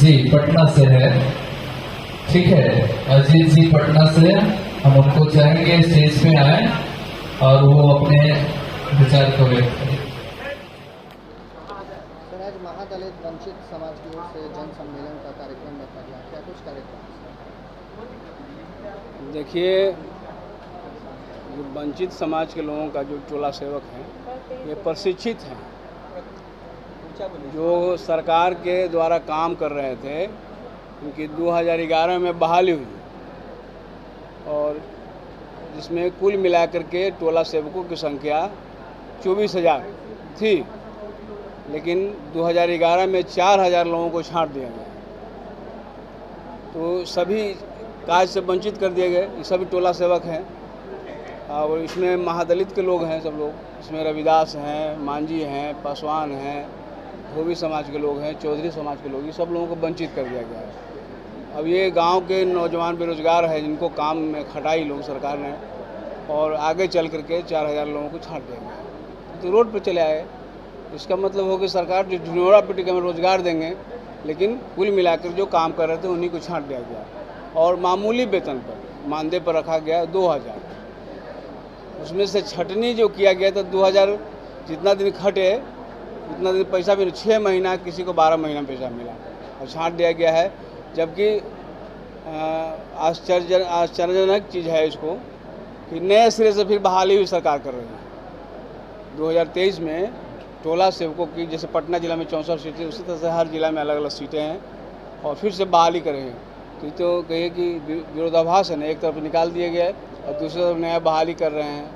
जी पटना से है। ठीक है, अजीत जी पटना से, हम उनको चाहेंगे स्टेज पे आए और वो अपने विचार को व्यक्त करें। सर, आज महादलित वंचित समाज की ओर से जन सम्मेलन का कार्यक्रम रखा गया, क्या कुछ कार्यक्रम? देखिए, जो वंचित समाज के लोगों का जो टोला सेवक हैं, ये प्रशिक्षित हैं, जो सरकार के द्वारा काम कर रहे थे। उनकी 2011 में बहाली हुई और जिसमें कुल मिलाकर के टोला सेवकों की संख्या 24,000 थी, लेकिन 2011 में 4,000 लोगों को छांट दिया गया। तो सभी काज से वंचित कर दिए गए। ये सभी टोला सेवक हैं और इसमें महादलित के लोग हैं, सब लोग इसमें रविदास हैं, मांझी हैं, पासवान हैं, धोबी समाज के लोग हैं, चौधरी समाज के लोग, ये सब लोगों को वंचित कर दिया गया है। अब ये गांव के नौजवान बेरोजगार हैं, जिनको काम में खटाई लोग सरकार ने, और आगे चल करके 4,000 लोगों को छांट दिया गया। तो रोड पर चले आए। इसका मतलब हो कि सरकार जो ढिंढोरा पिटी के हमें रोजगार देंगे, लेकिन कुल मिलाकर जो काम कर रहे थे उन्हीं को छांट दिया गया और मामूली वेतन पर मानदेय पर रखा गया 2,000। उसमें से छटनी जो किया गया था 2,000, जितना दिन खटे उतना दिन पैसा भी 6 महीना, किसी को 12 महीना पैसा मिला और छांट दिया गया है। जबकि आश्चर्यजनक चीज़ है इसको कि नए सिरे से फिर बहाली भी सरकार कर रही है। 2023 में टोला सेवकों की, जैसे पटना जिला में 64 सीटें, उसी तरह से हर जिला में अलग अलग सीटें हैं और फिर से बहाली कर रहे हैं। तो कहिए कि विरोधाभास है ना, एक तरफ निकाल दिए गए और दूसरी तरफ नया बहाली कर रहे हैं।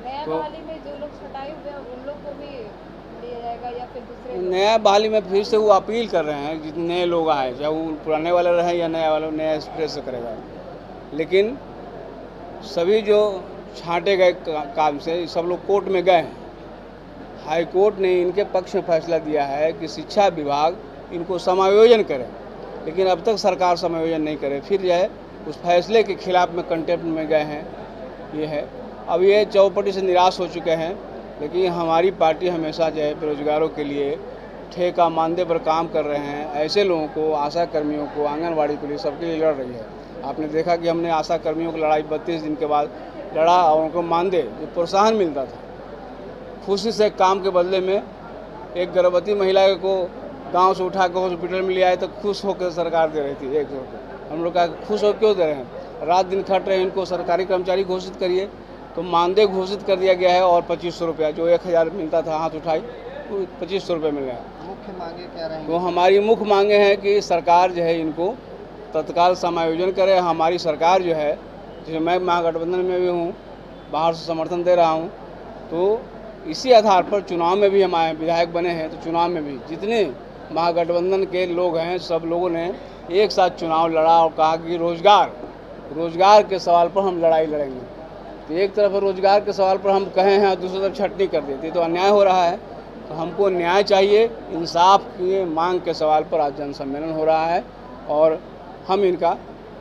नया बहाली में जो लोग छटाई हुए हैं उन लोग को भी दिया जाएगा या फिर दूसरे? नया बहाली में फिर से वो अपील कर रहे हैं, जितने नए लोग आए, चाहे वो पुराने वाले रहे या नया वाले, नया एक्सप्रेस से करेगा। लेकिन सभी जो छांटे गए काम से सब लोग कोर्ट में गए हैं। हाई कोर्ट ने इनके पक्ष में फैसला दिया है कि शिक्षा विभाग इनको समायोजन करे, लेकिन अब तक सरकार समायोजन नहीं करे। फिर जो है उस फैसले के खिलाफ में कंटेम्प्ट में गए हैं। ये है, अब ये चौपटी से निराश हो चुके हैं। लेकिन हमारी पार्टी हमेशा जो है बेरोजगारों के लिए ठेका मानदेय पर काम कर रहे हैं। ऐसे लोगों को, आशा कर्मियों को, आंगनवाड़ी के लिए, सबके लिए लड़ रही है। आपने देखा कि हमने आशा कर्मियों की लड़ाई 32 दिन के बाद लड़ा और उनको मानदेय जो प्रोत्साहन मिलता था, खुशी से काम के बदले में एक गर्भवती महिला को गांव से उठा कर हॉस्पिटल में ले आए तो खुश होकर सरकार दे रही थी 1 रुपये। हम लोग कहा खुश हो क्यों दे रहे हैं, रात दिन खट रहे हैं, इनको सरकारी कर्मचारी घोषित करिए। तो मानदेय घोषित कर दिया गया है और 2,500 रुपया, जो 1,000 मिलता था हाथ उठाई, तो 2,500 रुपये मिल रहा है। मुख्य मांगे क्या रहेंगी? तो हमारी मुख्य मांगे हैं कि सरकार जो है इनको तत्काल समायोजन करे। हमारी सरकार जो है, जैसे मैं महागठबंधन में भी हूँ, बाहर से समर्थन दे रहा हूँ, तो इसी आधार पर चुनाव में भी हम आए, विधायक बने हैं, तो चुनाव में भी जितने महागठबंधन के लोग हैं, सब लोगों ने एक साथ चुनाव लड़ा और कहा कि रोजगार के सवाल पर हम लड़ाई लड़ेंगे। तो एक तरफ रोजगार के सवाल पर हम कहे हैं और दूसरी तरफ छटनी कर देती, तो अन्याय हो रहा है। तो हमको न्याय चाहिए, इंसाफ की मांग के सवाल पर आज जन सम्मेलन हो रहा है और हम इनका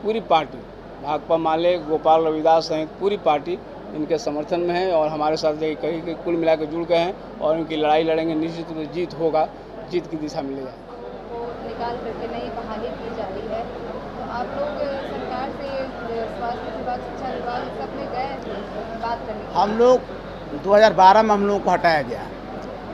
पूरी पार्टी, भाकपा माले, गोपाल रविदास सहित पूरी पार्टी इनके समर्थन में है और हमारे साथ कहीं कि कुल मिलाकर जुड़ गए हैं और इनकी लड़ाई लड़ेंगे। निश्चित रूप से जीत होगा, जीत की दिशा में ले जाए। तो निकाल करके नई बहाली की जा रही है, तो आप लोग सरकार से, स्वास्थ्य विभाग, शिक्षा विभाग, सब में गए बात करने? हम लोग 2012 में हम लोगों को हटाया गया।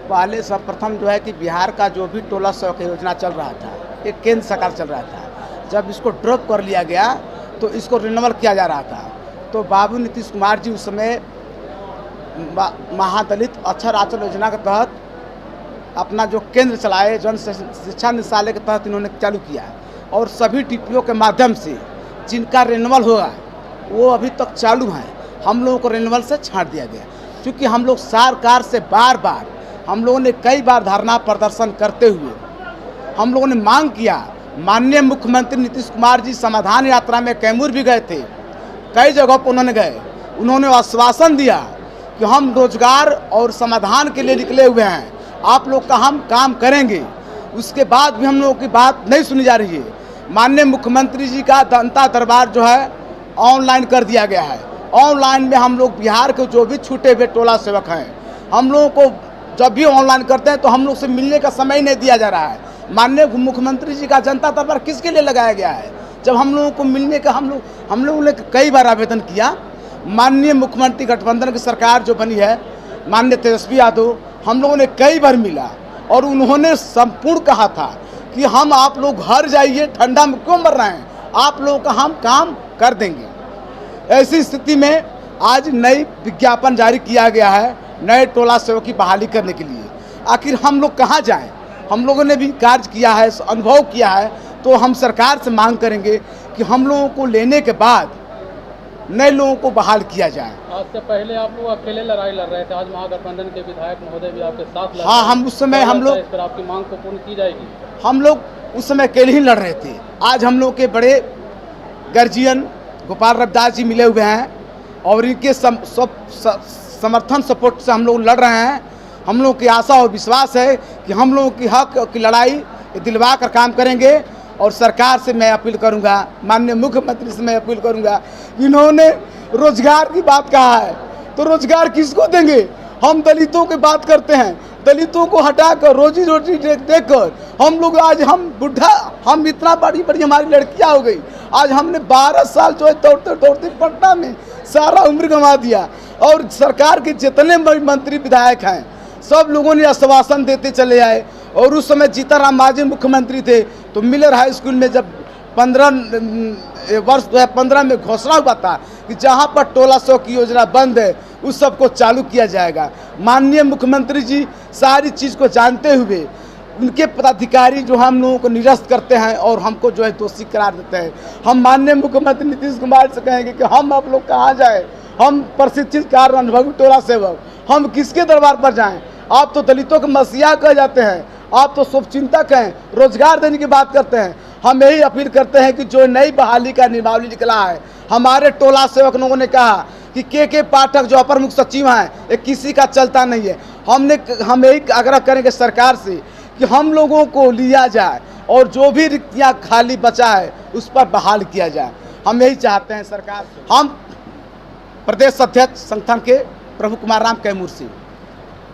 पहले सर्वप्रथम जो है कि बिहार का जो भी टोला सेवक योजना चल रहा था, ये केंद्र सरकार चल रहा था। जब इसको ड्रॉप कर लिया गया तो इसको रिन्यूअल किया जा रहा था। तो बाबू नीतीश कुमार जी उस समय महादलित अक्षर आचरण योजना के तहत अपना जो केंद्र चलाए, जन शिक्षा निदेशालय के तहत इन्होंने चालू किया और सभी टीपीओ के माध्यम से जिनका रिन्यूअल होगा वो अभी तक चालू हैं। हम लोगों को रिन्यूअल से छांट दिया गया, क्योंकि हम लोग सरकार से बार बार, हम लोगों ने कई बार धरना प्रदर्शन करते हुए हम लोगों ने मांग किया। माननीय मुख्यमंत्री नीतीश कुमार जी समाधान यात्रा में कैमूर भी गए थे, कई जगहों पर उन्होंने गए, उन्होंने आश्वासन दिया कि हम रोजगार और समाधान के लिए निकले हुए हैं, आप लोग का हम काम करेंगे। उसके बाद भी हम लोगों की बात नहीं सुनी जा रही है। माननीय मुख्यमंत्री जी का जनता दरबार जो है ऑनलाइन कर दिया गया है। ऑनलाइन में हम लोग बिहार के जो भी छूटे हुए टोला सेवक हैं, हम लोगों को जब भी ऑनलाइन करते हैं तो हम लोग से मिलने का समय नहीं दिया जा रहा है। माननीय मुख्यमंत्री जी का जनता दरबार किसके लिए लगाया गया है? जब हम लोगों को मिलने का हम लोगों ने कई बार आवेदन किया। माननीय मुख्यमंत्री गठबंधन की सरकार जो बनी है, माननीय तेजस्वी यादव, हम लोगों ने कई बार मिला और उन्होंने संपूर्ण कहा था कि हम आप लोग घर जाइए, ठंडा में क्यों मर रहे हैं, आप लोगों का हम काम कर देंगे। ऐसी स्थिति में आज नई विज्ञापन जारी किया गया है नए टोला सेवक की बहाली करने के लिए। आखिर हम लोग कहाँ जाएं? हम लोगों ने भी कार्य किया है, अनुभव किया है, तो हम सरकार से मांग करेंगे कि हम लोगों को लेने के बाद नए लोगों को बहाल किया जाए। आज से पहले आप लोग अकेले लड़ाई लड़ रहे थे, आज महागठबंधन के विधायक महोदय भी आपके साथ लड़ हाँ, हम उस समय हम लोग इस पर आपकी मांग को पूर्ण की जाएगी। हम लोग उस समय अकेले ही लड़ रहे थे। आज हम लोग के बड़े गर्जियन गोपाल रविदास जी मिले हुए हैं और इनके समर्थन सपोर्ट से हम लोग लड़ रहे हैं। हम लोग की आशा और विश्वास है कि हम लोगों की हक की लड़ाई दिलवा कर काम करेंगे। और सरकार से मैं अपील करूंगा, माननीय मुख्यमंत्री से मैं अपील करूंगा, इन्होंने रोजगार की बात कहा है तो रोजगार किसको देंगे? हम दलितों की बात करते हैं, दलितों को हटाकर रोजी रोटी देकर हम लोग आज हम इतना बड़ी हमारी लड़कियां हो गई। आज हमने 12 साल जो है दौड़ते पटना में सारा उम्र गंवा दिया। और सरकार के जितने मंत्री विधायक हैं सब लोगों ने आश्वासन देते चले आए। और उस समय जीताराम मांझी मुख्यमंत्री थे तो मिलर हाई स्कूल में जब 2015 में घोषणा हुआ था कि जहां पर टोला सेवक की योजना बंद है उस सबको चालू किया जाएगा। माननीय मुख्यमंत्री जी सारी चीज़ को जानते हुए उनके पदाधिकारी जो हम लोगों को निरस्त करते हैं और हमको जो है दोषी करार देते हैं। हम माननीय मुख्यमंत्री नीतीश कुमार से कहेंगे कि हम आप लोग कहाँ जाए, हम प्रशिक्षित कार्य अनुभवी टोला सेवक हम किसके दरबार पर जाएं? आप तो दलितों के मसीहा कह जाते हैं, आप तो शुभचिंतक हैं, रोजगार देने की बात करते हैं। हम यही अपील करते हैं कि जो नई बहाली का नियमावली निकला है, हमारे टोला सेवक लोगों ने कहा कि के पाठक जो अपर मुख्य सचिव हैं ये किसी का चलता नहीं है। हम यही आग्रह करेंगे सरकार से कि हम लोगों को लिया जाए और जो भी रिक्तियाँ खाली बचा है उस पर बहाल किया जाए। हम यही चाहते हैं सरकार से। हम प्रदेश अध्यक्ष संगठन के प्रभु कुमार राम कैमूर से।